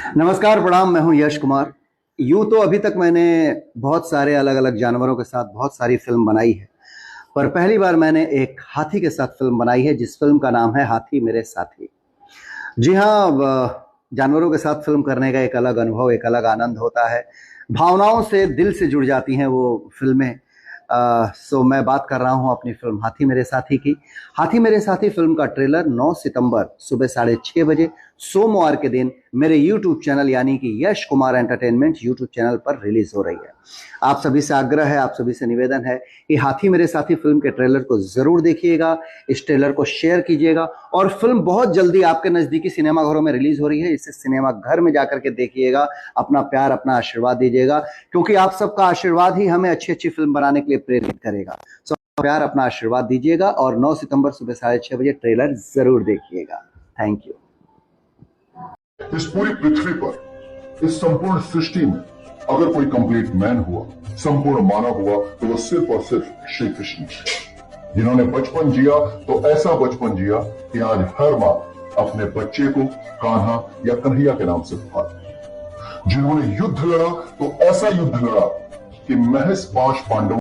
नमस्कार, प्रणाम। मैं हूं यश कुमार। यूं तो अभी तक मैंने बहुत सारे अलग-अलग जानवरों के साथ बहुत सारी फ़िल्म बनाई है, पर पहली बार मैंने एक हाथी के साथ फ़िल्म बनाई है, जिस फ़िल्म का नाम है हाथी मेरे साथी। जी हाँ, जानवरों के साथ फ़िल्म करने का एक अलग अनुभव, एक अलग आनंद होता है। भावनाओं से, दिल से जुड़ जाती हैं वो फ़िल्में। सो मैं बात कर रहा हूँ अपनी फ़िल्म हाथी मेरे साथी की। हाथी मेरे साथी फ़िल्म का ट्रेलर 9 सितंबर सुबह 6:30 बजे सोमवार के दिन मेरे यूट्यूब चैनल यानी कि Yash Kumar entertainment YouTube channel पर रिलीज हो रही है। आप सभी से आग्रह है, आप सभी से निवेदन है कि हाथी मेरे साथी फ़िल्म के ट्रेलर को ज़रूर देखिएगा, इस ट्रेलर को शेयर कीजिएगा और फ़िल्म बहुत जल्दी आपके नज़दीकी सिनेमाघरों में रिलीज हो रही है। इसे सिनेमा घर में जाकर के देखिएगा, अपना प्यार, अपना आशीर्वाद दीजिएगा, क्योंकि आप सबका आशीर्वाद ही हमें अच्छी-अच्छी फ़िल्म बनाने के लिए प्रेरित करेगा। सो प्यार, अपना आशीर्वाद दीजिएगा और 9 सितंबर सुबह 6:30 बजे ट्रेलर ज़रूर देखिएगा। Thank you. इस पूरी पृथ्वी पर, इस संपूर्ण सृष्टि में अगर कोई कंप्लीट मैन हुआ, संपूर्ण मानव हुआ, तो वो सिर्फ और सिर्फ श्री कृष्ण है, जिन्होंने बचपन जिया तो ऐसा बचपन जिया कि आज हर मां अपने बच्चे को कान्हा या कन्हैया के नाम से पुकारती है, जिन्होंने युद्ध लड़ा तो ऐसा युद्ध लड़ा कि महज 5 पांडवों